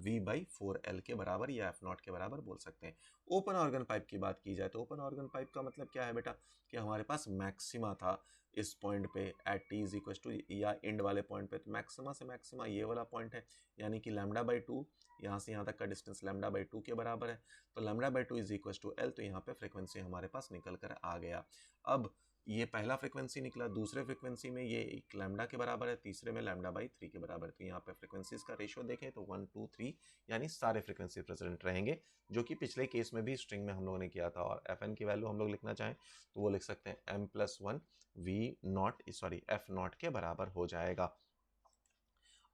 V by 4L के बराबर या F0 के बराबर बोल सकते हैं। ओपन ऑर्गन पाइप की बात की जाए तो ओपन ऑर्गन पाइप का मतलब क्या है बेटा, कि हमारे पास मैक्सिमा था इस पॉइंट पे at t is equal to, या एंड वाले पॉइंट पे, तो मैक्सिमा से मैक्सिमा ये वाला पॉइंट है, यानी कि लैम्डा बाई 2, यहाँ से यहाँ तक का डिस्टेंस लैम्डा बाई 2 के बराबर है, तो lambda by 2 is equal to L, तो यहाँ पे फ्रीक्वेंसी हमारे पास निकल कर आ गया। अब ये पहला फ्रीक्वेंसी निकला, दूसरे फ्रीक्वेंसी में ये एक लैम्डा के बराबर है, तीसरे में लैम्डा बाई 3 के बराबर है, तो यहाँ पे फ्रीक्वेंसीज का रेशियो देखें तो 1 2 3, यानी सारे फ्रीक्वेंसी प्रेजेंट रहेंगे, जो कि पिछले केस में भी स्ट्रिंग में हम लोगों ने किया था। और Fn की वैल्यू हम लोग लिखना चाहें तो वो लिख सकते हैं m+1 F0 के बराबर हो जाएगा।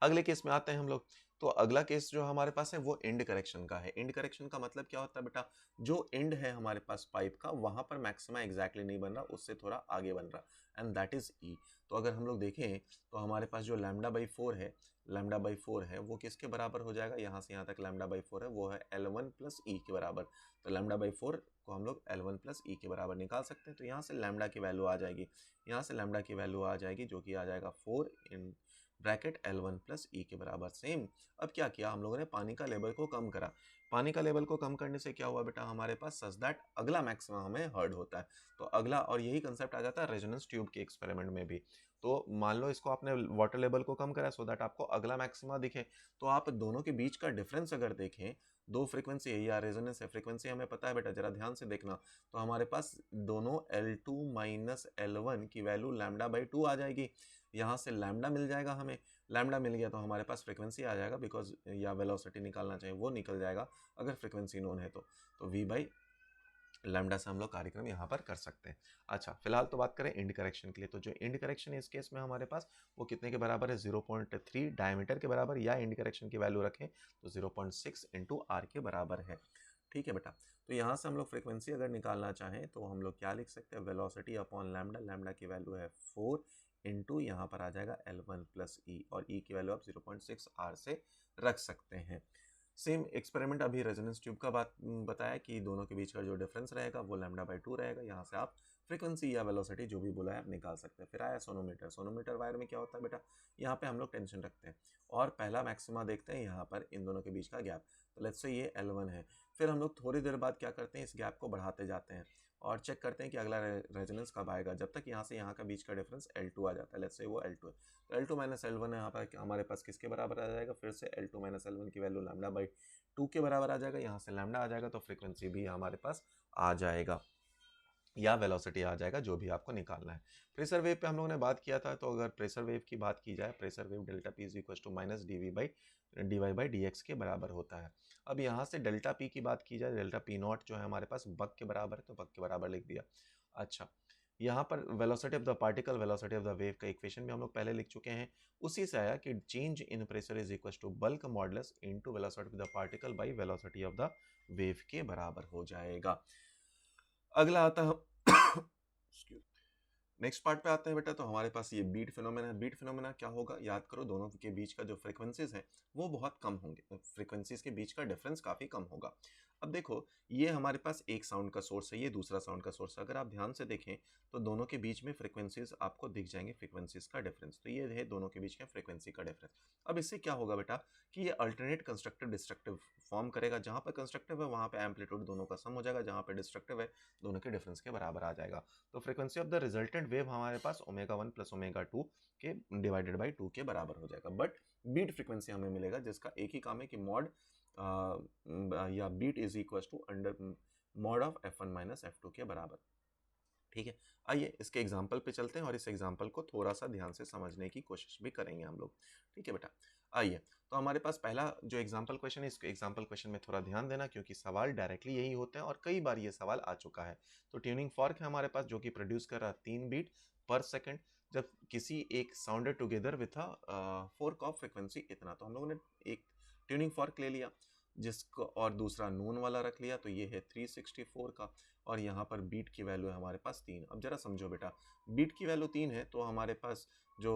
अगले केस में आते हैं हम लोग, तो अगला केस जो हमारे पास है वो एंड करेक्शन का है। एंड करेक्शन का मतलब क्या होता है बेटा, जो एंड है हमारे पास पाइप का वहां पर मैक्सिमा एग्जैक्टली नहीं बन रहा, उससे थोड़ा आगे बन रहा, एंड दैट इज E। तो अगर हम लोग देखें तो हमारे पास जो लैम्डा बाई 4 है, लैम्डा बाई 4 है वो किसके बराबर हो जाएगा, यहाँ से यहाँ तक लैम्डा बाई 4 है वो है L1 प्लस E के बराबर। तो लैम्डा बाई 4 को हम लोग L1 प्लस E के बराबर निकाल सकते हैं, तो यहाँ से लैम्डा की वैल्यू आ जाएगी, यहाँ से लैम्डा की वैल्यू आ जाएगी जो कि आ जाएगा 4 in bracket L1 plus E के बराबर। सेम अब क्या किया हम लोगों ने, पानी का लेवल को कम करा। पानी का लेवल को कम करने से क्या हुआ बेटा हमारे पास, सच दैट अगला मैक्सिमम हमें हर्ड होता है। तो अगला, और यही कंसेप्ट आ जाता है रेजोनेंस ट्यूब के एक्सपेरिमेंट में भी। तो मान लो इसको आपने वाटर लेवल को कम करा सो दैट आपको अगला मैक्सिमा दिखे, तो आप दोनों के बीच का डिफरेंस अगर देखें, दो फ्रीक्वेंसी है या रेजोनेंस है, फ्रीक्वेंसी हमें पता है बेटा, जरा ध्यान से देखना, तो हमारे पास दोनों L2 माइनस L1 की वैल्यू लैम्डा बाई 2 आ जाएगी। यहाँ से लैम्डा मिल जाएगा हमें, लैम्डा मिल गया तो हमारे पास फ्रीक्वेंसी आ जाएगा, बिकॉज या वेलोसिटी निकालना चाहिए वो निकल जाएगा अगर फ्रीक्वेंसी नोन है तो V बाई लैम्डा से हम लोग कार्यक्रम यहाँ पर कर सकते हैं। अच्छा, फिलहाल तो बात करें इंड करेक्शन के लिए, तो जो इंड करेक्शन है इस केस में हमारे पास वो कितने के बराबर है, 0.3 डायमीटर के बराबर, या इंड करेक्शन की वैल्यू रखें तो 0.6 इंटू आर के बराबर है। ठीक है बेटा, तो यहाँ से हम लोग फ्रीक्वेंसी अगर निकालना चाहें तो हम लोग क्या लिख सकते हैं, वेलोसिटी अपॉन लैम्डा, लैम्डा की वैल्यू है 4 इंटू यहाँ पर आ जाएगा L1 प्लस E, और E की वैल्यू आप 0.6 R से रख सकते हैं। सेम एक्सपेरिमेंट अभी रेजोनेंस ट्यूब का बात बताया कि दोनों के बीच का जो डिफरेंस रहेगा वो लैम्डा बाई 2 रहेगा, यहाँ से आप फ्रीक्वेंसी या वेलोसिटी जो भी बोला है आप निकाल सकते हैं। फिर आया सोनोमीटर। सोनोमीटर वायर में क्या होता है बेटा, यहाँ पे हम लोग टेंशन रखते हैं और पहला मैक्सिमा देखते हैं यहाँ पर इन दोनों के बीच का गैप, तो लेट्स से ये L1 है। फिर हम लोग थोड़ी देर बाद क्या करते हैं, इस गैप को बढ़ाते जाते हैं और चेक करते हैं कि अगला रेजोनेंस कब आएगा, जब तक यहाँ से यहाँ का बीच का डिफरेंस L2 आ जाता है, लेट्स से वो L2 है, तो L2 माइनस L1 यहाँ पर हमारे पास किसके बराबर आ जाएगा, फिर से L2 माइनस L1 की वैल्यू लैम्डा बाई 2 के बराबर आ जाएगा, यहाँ से लैम्डा आ जाएगा तो फ्रीक्वेंसी भी हमारे पास आ जाएगा। या वेलोसिटी आ जाएगा, जो भी आपको निकालना है। प्रेशर वेव पे हम लोगों ने बात किया था, तो अगर प्रेशर वेव की बात की जाए, pressure wave delta p is equal to minus d y by d x के बराबर होता है। अब यहाँ से डेल्टा पी की बात की जाए, डेल्टा पी नॉट जो है हमारे पास बक के बराबर है, तो बक के बराबर लिख दिया। अच्छा, यहाँ पर velocity of the particle, velocity of the wave का इक्वेशन भी हम लोग पहले लिख चुके हैं। उसी से आया कि change in pressure is equal to bulk modulus into velocity of the particle by velocity of the wave के बराबर हो जाएगा। अगला आता है नेक्स्ट पार्ट पे आते हैं बेटा। तो हमारे पास ये बीट फिनोमेना है। बीट फिनोमेना क्या होगा, याद करो, दोनों के बीच का जो फ्रीक्वेंसीज है वो बहुत कम होंगे, फ्रीक्वेंसीज के बीच का डिफरेंस काफी कम होगा। अब देखो, ये हमारे पास एक साउंड का सोर्स है, ये दूसरा साउंड का सोर्स है। अगर आप ध्यान से देखें तो दोनों के बीच में फ्रीक्वेंसीज आपको दिख जाएंगे, फ्रीक्वेंसीज का डिफरेंस। तो ये है दोनों के बीच का फ्रीक्वेंसी का डिफरेंस। अब इससे क्या होगा बेटा कि ये अल्टरनेट कंस्ट्रक्टिव डिस्ट्रक्टिव फॉर्म करेगा। जहां पर कंस्ट्रक्टिव है वहां पे एम्पलीट्यूड दोनों का सम हो जाएगा, जहां पे डिस्ट्रक्टिव है दोनों के डिफरेंस के बराबर आ जाएगा। तो frequency of the resultant wave हमारे पास ओमेगा 1 प्लस ओमेगा 2 के डिवाइडेड बाई 2 के बराबर हो जाएगा। बट बीट फ्रीक्वेंसी हमें मिलेगा जिसका एक ही काम है कि मॉड या beat is equal to under mod of f1 minus f2 के बराबर। ठीक है, आइए इसके एग्जाम्पल पे चलते हैं और इस एग्जाम्पल को थोड़ा सा ध्यान से समझने की कोशिश भी करेंगे हम लोग। ठीक है बेटा, आइए। तो हमारे पास पहला जो एग्जाम्पल क्वेश्चन है, इस एग्जाम्पल क्वेश्चन में थोड़ा ध्यान देना, क्योंकि सवाल डायरेक्टली यही होते हैं और कई बार ये सवाल आ चुका है। तो ट्यूनिंग फॉर्क है हमारे पास जो कि प्रोड्यूस कर रहा है 3 बीट पर सेकेंड जब किसी एक sounded together with fork of frequency इतना। तो हम लोगों ने एक ट्यूनिंग फॉर्क ले लिया जिसको, और दूसरा नून वाला रख लिया, तो ये है 364 का, और यहाँ पर बीट की वैल्यू है हमारे पास 3। अब जरा समझो बेटा, बीट की वैल्यू 3 है तो हमारे पास जो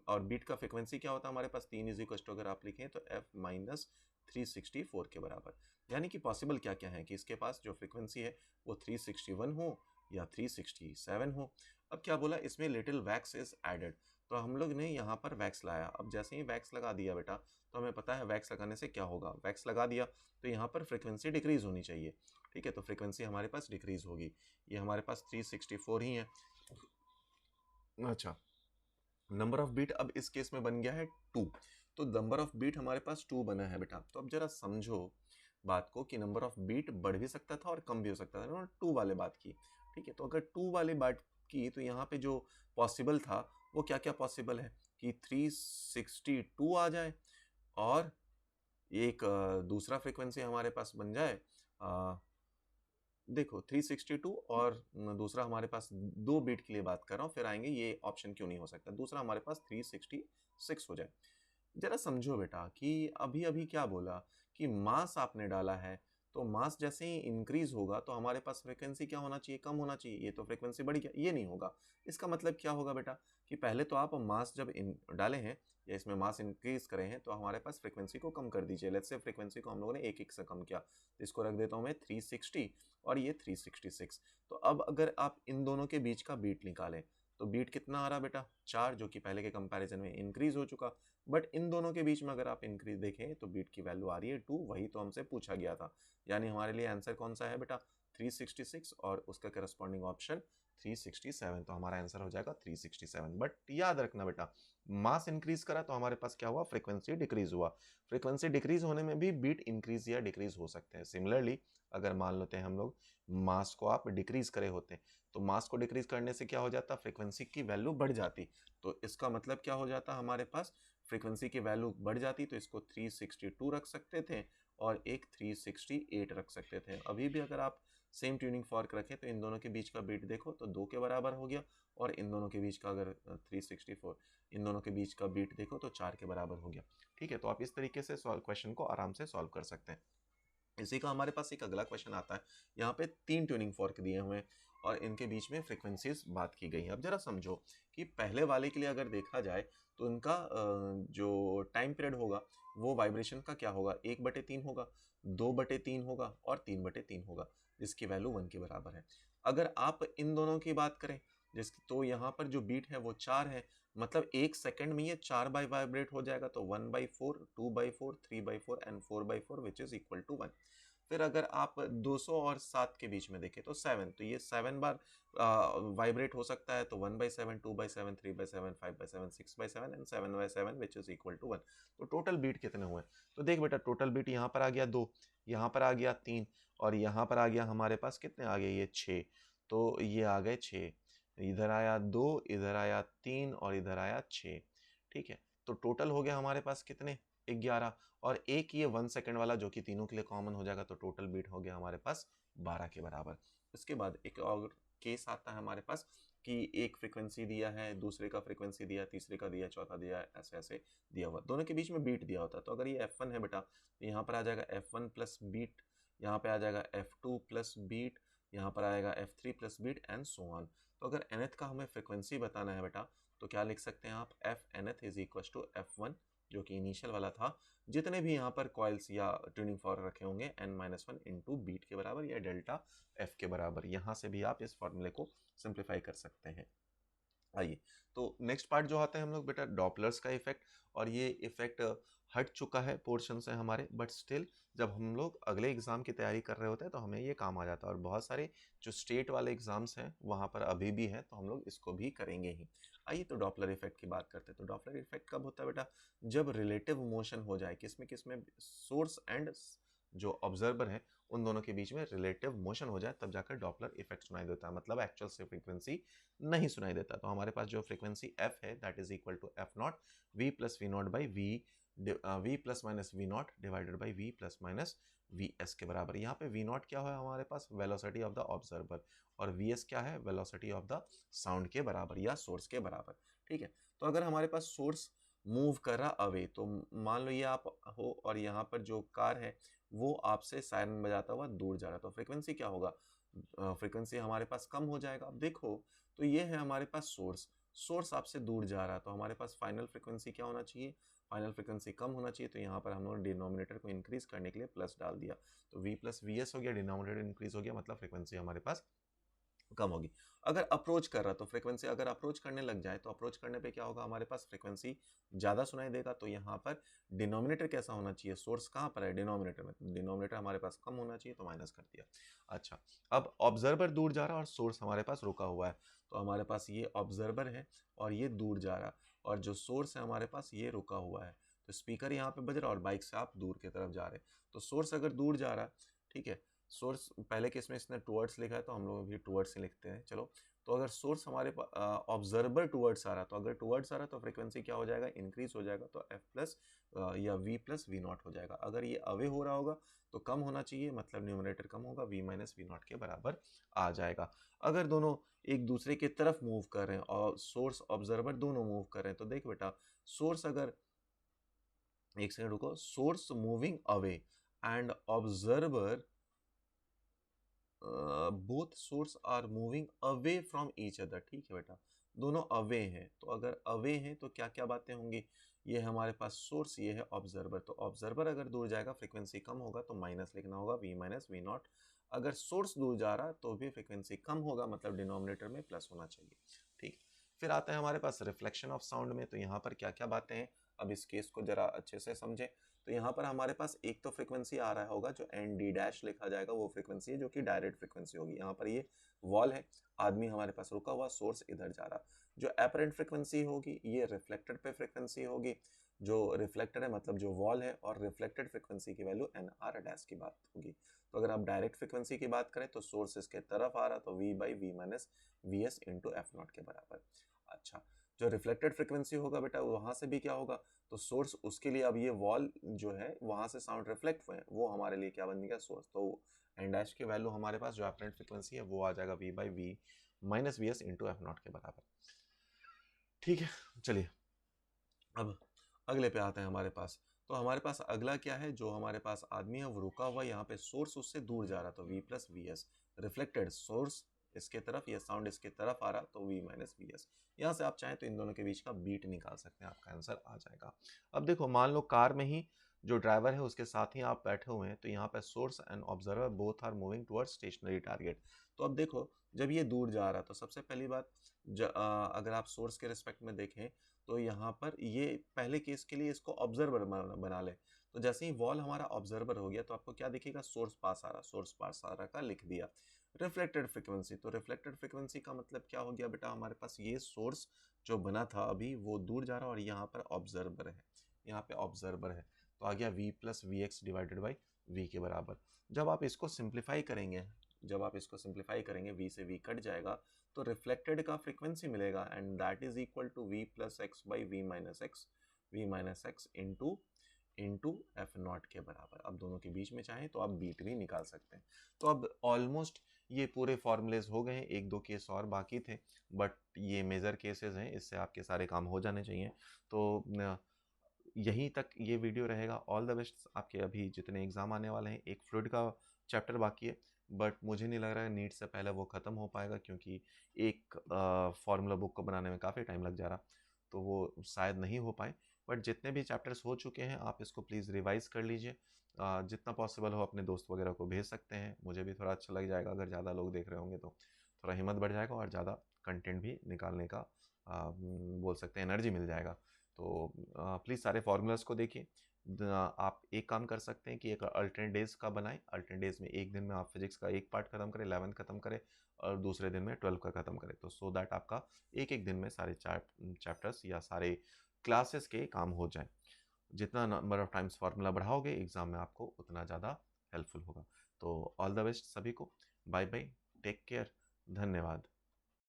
और बीट का फ्रिक्वेंसी क्या होता है हमारे पास 3 इज इक्वल टू, अगर आप लिखें तो f माइनस 364 के बराबर। यानी कि पॉसिबल क्या क्या है कि इसके पास जो फ्रिक्वेंसी है वो 361 हो या 367 हो। अब क्या बोला, इसमें लिटिल वैक्स इज एडेड, तो हम लोग ने यहाँ पर वैक्स लाया। अब जैसे ही वैक्स लगा दिया बेटा, तो हमें पता है वैक्स लगाने से क्या होगा, वैक्स लगा दिया तो यहाँ पर फ्रिक्वेंसी डिक्रीज होनी चाहिए। ठीक है, तो फ्रिक्वेंसी हमारे पास डिक्रीज होगी। ये हमारे पास 364 ही है। अच्छा, नंबर ऑफ बीट अब इस केस में बन गया है 2, तो नंबर ऑफ बीट हमारे पास 2 बना है बेटा। तो अब जरा समझो बात को कि नंबर ऑफ बीट बढ़ भी सकता था और कम भी हो सकता था, उन्होंने 2 वाले बात की। ठीक है, तो अगर 2 वाली बात की तो यहाँ पे जो पॉसिबल था वो क्या क्या पॉसिबल है कि 362 आ जाए और एक दूसरा फ्रीक्वेंसी हमारे पास बन जाए, देखो 362, और दूसरा हमारे पास 2 बीट के लिए बात कर रहा हूँ, फिर आएंगे ये ऑप्शन क्यों नहीं हो सकता, दूसरा हमारे पास 366 हो जाए। जरा समझो बेटा कि अभी अभी क्या बोला कि मास आपने डाला है, तो मास जैसे ही इंक्रीज होगा तो हमारे पास फ्रीक्वेंसी क्या होना चाहिए, कम होना चाहिए। ये तो फ्रीक्वेंसी बढ़ी, क्या ये नहीं होगा। इसका मतलब क्या होगा बेटा कि पहले तो आप मास जब डाले हैं या इसमें मास इंक्रीज करे हैं तो हमारे पास फ्रीक्वेंसी को कम कर दीजिए। लेट्स से फ्रीक्वेंसी को हम लोगों ने 1 से कम किया, तो इसको रख देता हूँ मैं 360 और ये 366। तो अब अगर आप इन दोनों के बीच का बीट निकालें तो बीट कितना आ रहा बेटा 4, जो कि पहले के कंपैरिजन में इंक्रीज हो चुका। बट इन दोनों के बीच में अगर आप इंक्रीज देखें तो बीट की वैल्यू आ रही है 2, वही तो हमसे पूछा गया था। यानी हमारे लिए आंसर कौन सा है बेटा 366 और उसका करस्पॉन्डिंग ऑप्शन 367। तो हमारा आंसर हो जाएगा 367। बट याद रखना बेटा, मास इंक्रीज करा तो हमारे पास क्या हुआ, फ्रीक्वेंसी डिक्रीज हुआ। फ्रीक्वेंसी डिक्रीज होने में भी बीट इंक्रीज या डिक्रीज हो सकते हैं। सिमिलरली अगर मान लेते हैं हम लोग मास को आप डिक्रीज करे होते, तो मास को डिक्रीज करने से क्या हो जाता, फ्रीक्वेंसी की वैल्यू बढ़ जाती। तो इसका मतलब क्या हो जाता, हमारे पास फ्रीक्वेंसी की वैल्यू बढ़ जाती, तो इसको 362 रख सकते थे और एक 368 रख सकते थे। अभी भी अगर आप सेम ट्यूनिंग फॉर्क रखें तो इन दोनों के बीच का बीट देखो तो 2 के बराबर हो गया, और इन दोनों के बीच का अगर 364, इन दोनों के बीच का बीट देखो तो 4 के बराबर हो गया। ठीक है, तो आप इस तरीके से क्वेश्चन को आराम से सॉल्व कर सकते हैं। इसी का हमारे पास एक अगला क्वेश्चन आता है। यहाँ पे 3 ट्यूनिंग फॉर्क दिए हुए हैं और इनके बीच में फ्रीक्वेंसीज बात की गई है। अब जरा समझो कि पहले वाले के लिए अगर देखा जाए तो इनका जो टाइम पीरियड होगा वो वाइब्रेशन का क्या होगा, 1/3 होगा, 2/3 होगा और 3/3 होगा, जिसकी वैल्यू 1 के बराबर है। अगर आप इन दोनों की बात करें जिसकी, तो यहाँ पर जो बीट है वो 4 है, मतलब 1 सेकंड में ये 4 बाय वाइब्रेट हो जाएगा। तो 1/4, 2/4, 3/4 and 4/4 which is equal to 1। फिर अगर आप 200 और 7 के बीच में देखें तो 7, तो ये 7 बार वाइब्रेट हो सकता है। तो 1/7, 2/7, 3/7, 5/7, 6/7 and 7/7 which is equal to 1। तो टोटल बीट कितने हुए, तो देख बेटा टोटल बीट यहाँ पर आ गया 2, यहाँ पर आ गया 3 और यहाँ पर आ गया हमारे पास कितने आ गए, ये 6। तो ये आ गए 6, इधर आया 2, इधर आया 3 और इधर आया 6। ठीक है, तो टोटल हो गया हमारे पास कितने, 11। और एक ये 1 सेकंड वाला जो कि तीनों के लिए कॉमन हो जाएगा, तो टोटल बीट हो गया हमारे पास 12 के बराबर। इसके बाद एक और केस आता है हमारे पास कि एक फ्रीक्वेंसी दिया है, दूसरे का फ्रीक्वेंसी दिया, तीसरे का दिया, चौथा दिया, ऐसे ऐसे दिया हुआ, दोनों के बीच में बीट दिया होता है। तो अगर ये F1 है बेटा, तो यहाँ पर आ जाएगा F1 प्लस बीट, यहाँ पे आ जाएगा F2 प्लस बीट, यहाँ पर आएगा F3 plus beat and so on. तो अगर nth का हमें फ्रीक्वेंसी बताना है बेटा, तो क्या लिख सकते हैं आप, f nth is equal to F1 जो कि इनिशियल वाला था, जितने भी यहाँ पर कॉइल्स या ट्यूनिंग फॉर्क रखे होंगे n-1 इंटू बीट के बराबर या डेल्टा एफ के बराबर। यहाँ से भी आप इस फॉर्मूले को सिंप्लीफाई कर सकते हैं। आइए, तो नेक्स्ट पार्ट जो आता है हम लोग बेटा डॉपलर्स का इफेक्ट, और ये इफेक्ट हट चुका है पोर्शन से हमारे, बट स्टिल जब हम लोग अगले एग्जाम की तैयारी कर रहे होते हैं तो हमें ये काम आ जाता है, और बहुत सारे जो स्टेट वाले एग्जाम्स हैं वहाँ पर अभी भी हैं, तो हम लोग इसको भी करेंगे ही। आइए, तो डॉपलर इफेक्ट की बात करते हैं। तो डॉपलर इफेक्ट कब होता है बेटा, जब रिलेटिव मोशन हो जाए, किसमें किसमें, सोर्स एंड जो ऑब्जर्वर है उन दोनों के बीच में रिलेटिव मोशन हो जाए, तब जाकर डॉपलर इफेक्ट सुनाई देता है, मतलब एक्चुअल से फ्रीक्वेंसी नहीं सुनाई देता। तो हमारे पास जो फ्रीक्वेंसी f है that is equal to f not v plus v not by v plus minus v not divided by v plus minus v s के बराबर। यहाँ पे वी नॉट क्या है हमारे पास, वेलोसिटी ऑफ द ऑब्जर्वर, और वी एस क्या है, वेलोसिटी ऑफ द साउंड के बराबर या सोर्स के बराबर। ठीक है, तो अगर हमारे पास सोर्स मूव कर रहा अवे, तो मान लो ये आप हो और यहाँ पर जो कार है वो आपसे सायरन बजाता हुआ दूर जा रहा है, तो फ्रीक्वेंसी क्या होगा, फ्रीक्वेंसी हमारे पास कम हो जाएगा। अब देखो, तो ये है हमारे पास सोर्स, सोर्स आपसे दूर जा रहा है, तो हमारे पास फाइनल फ्रीक्वेंसी क्या होना चाहिए, फाइनल फ्रीक्वेंसी कम होना चाहिए। तो यहाँ पर हम लोगों ने डिनोमिनेटर को इंक्रीज करने के लिए प्लस डाल दिया, तो v प्लस वी एस हो गया, डिनोमिनेटर इंक्रीज हो गया, मतलब फ्रीक्वेंसी हमारे पास कम होगी। अगर अप्रोच कर रहा तो फ्रीक्वेंसी अगर अप्रोच करने लग जाए, तो अप्रोच करने पे क्या होगा, हमारे पास फ्रीक्वेंसी ज़्यादा सुनाई देगा। तो यहाँ पर डिनोमिनेटर कैसा होना चाहिए, सोर्स कहाँ पर है, डिनोमिनेटर में, डिनोमिनेटर हमारे पास कम होना चाहिए, तो माइनस कर दिया। अच्छा, अब ऑब्जर्वर दूर जा रहा है और सोर्स हमारे पास रुका हुआ है, तो हमारे पास ये ऑब्जर्वर है और ये दूर जा रहा, और जो सोर्स है हमारे पास ये रुका हुआ है। तो स्पीकर यहाँ पे बज रहा और बाइक से आप दूर की तरफ जा रहे, तो सोर्स अगर दूर जा रहा, ठीक है, सोर्स पहले केस में इसने टुवर्ड्स लिखा है, तो हम लोग भी टुवर्ड्स ही लिखते हैं, चलो। तो अगर सोर्स हमारे ऑब्जर्वर टुवर्ड्स आ रहा, तो अगर टुवर्ड्स आ रहा तो फ्रीक्वेंसी क्या हो जाएगा, इंक्रीज हो जाएगा, तो एफ प्लस या वी प्लस वी नॉट हो जाएगा। अगर ये अवे हो रहा होगा तो कम होना चाहिए, मतलब न्यूमरेटर कम होगा, वी माइनस वी नॉट के बराबर आ जाएगा। अगर दोनों एक दूसरे की तरफ मूव कर रहे हैं और सोर्स ऑब्जर्वर दोनों मूव कर रहे हैं, तो देख बेटा, सोर्स अगर, एक सेकंड रुको, source moving away and observer both source are moving away from each other. ठीक है बेटा, दोनों अवे हैं, तो अगर अवे हैं तो क्या क्या बातें होंगी, ये हमारे पास सोर्स, ये है ऑब्जर्वर, तो ऑब्जर्वर अगर दूर जाएगा फ्रीक्वेंसी कम होगा, तो माइनस लिखना होगा, वी माइनस वी नॉट। अगर सोर्स दूर जा रहा तो भी फ्रीक्वेंसी कम होगा, मतलब डिनोमिनेटर में प्लस होना चाहिए। ठीक, फिर आता है हमारे पास रिफ्लेक्शन ऑफ साउंड में, तो यहाँ पर क्या क्या बातें हैं, अब इस केस को जरा अच्छे से समझें। तो यहाँ पर हमारे पास एक तो फ्रीक्वेंसी आ रहा होगा जो एन डी डैश लिखा जाएगा, वो फ्रीक्वेंसी है जो कि डायरेक्ट फ्रीक्वेंसी होगी। यहाँ पर ये वॉल है, आदमी हमारे पास रुका हुआ, सोर्स इधर जा रहा। जो एपरेंट फ्रीक्वेंसी होगी ये रिफ्लेक्टेड पे फ्रीक्वेंसी होगी, जो रिफ्लेक्टेड है मतलब जो वॉल है, और रिफ्लेक्टेड फ्रीक्वेंसी की वैल्यू एन आर डैश की बात होगी। तो अगर आप डायरेक्ट फ्रीक्वेंसी की बात करें तो सोर्स इसके तरफ आ रहा, तो v by v minus v s into f not के बराबर। अच्छा, जो रिफ्लेक्टेड फ्रीक्वेंसी होगा बेटा, वहां से भी क्या होगा, तो सोर्स, उसके लिए अब ये वॉल जो है वहां से साउंड रिफ्लेक्ट हुए, वो हमारे लिए क्या बन गया, सोर्स। तो एन डैश की वैल्यू हमारे पास जो एपरेंट फ्रीक्वेंसी है वो आ जाएगा v by v minus v s into f not के बराबर। ठीक है, चलिए अब अगले पे आते हैं हमारे पास। तो हमारे पास अगला क्या है, जो हमारे पास आदमी है वो रुका हुआ, यहाँ पे सोर्स उससे दूर जा रहा, तो v plus V S, reflected source इसके तरफ, या साउंड इसके तरफ आ रहा, तो v माइनस वी एस। यहाँ से आप चाहें तो इन दोनों के बीच का बीट निकाल सकते हैं, आपका आंसर आ जाएगा। अब देखो, मान लो कार में ही जो ड्राइवर है उसके साथ ही आप बैठे हुए हैं, तो यहाँ पे source and observer both are moving towards stationary target. तो अब देखो, जब ये दूर जा रहा, तो सबसे पहली बात, अगर आप सोर्स के रिस्पेक्ट में देखें, तो यहाँ पर ये पहले केस के लिए इसको ऑब्जर्वर बना ले, तो जैसे ही वॉल हमारा ऑब्जर्वर हो गया, तो आपको क्या दिखेगा, सोर्स पास आ रहा, सोर्स पास आ रहा का लिख दिया। रिफ्लेक्टेड फ्रीक्वेंसी, तो रिफ्लेक्टेड फ्रीक्वेंसी का मतलब क्या हो गया बेटा, हमारे पास ये सोर्स जो बना था अभी वो दूर जा रहा, और यहाँ पर ऑब्जर्वर है, यहाँ पे ऑब्जर्वर है, तो आ गया v plus v x divided by v के बराबर। जब आप इसको सिंप्लीफाई करेंगे, जब आप इसको सिंप्लीफाई करेंगे v से v कट जाएगा तो रिफ्लेक्टेड का फ्रीक्वेंसी मिलेगा and that is equal to v plus x by v minus x into f not के बराबर। अब दोनों के बीच में चाहें तो आप बीट भी निकाल सकते हैं। तो अब ऑलमोस्ट ये पूरे फॉर्मूलेज हो गए हैं, एक दो केस और बाकी थे बट ये मेजर केसेस हैं, इससे आपके सारे काम हो जाने चाहिए। तो यहीं तक ये वीडियो रहेगा। ऑल द बेस्ट आपके अभी जितने एग्ज़ाम आने वाले हैं। एक फ्लूइड का चैप्टर बाकी है बट मुझे नहीं लग रहा है नीट से पहले वो ख़त्म हो पाएगा, क्योंकि एक फार्मूला बुक को बनाने में काफ़ी टाइम लग जा रहा, तो वो शायद नहीं हो पाए। बट जितने भी चैप्टर्स हो चुके हैं आप इसको प्लीज़ रिवाइज़ कर लीजिए। जितना पॉसिबल हो अपने दोस्त वगैरह को भेज सकते हैं, मुझे भी थोड़ा अच्छा लग जाएगा अगर ज़्यादा लोग देख रहे होंगे तो थोड़ा हिम्मत बढ़ जाएगा और ज़्यादा कंटेंट भी निकालने का बोल सकते हैं एनर्जी मिल जाएगा। तो प्लीज़ सारे फार्मूलाज को देखिए। आप एक काम कर सकते हैं कि एक अल्टरनेट डेज का बनाएं। अल्टरनेट डेज में एक दिन में आप फिजिक्स का एक पार्ट खत्म करें, 11th खत्म करें और दूसरे दिन में 12 का खत्म करें, तो सो दैट आपका एक एक दिन में सारे चैप्टर्स या सारे क्लासेस के काम हो जाए। जितना नंबर ऑफ टाइम्स फार्मूला बढ़ाओगे एग्जाम में आपको उतना ज़्यादा हेल्पफुल होगा। तो ऑल द बेस्ट सभी को। बाय बाय, टेक केयर, धन्यवाद।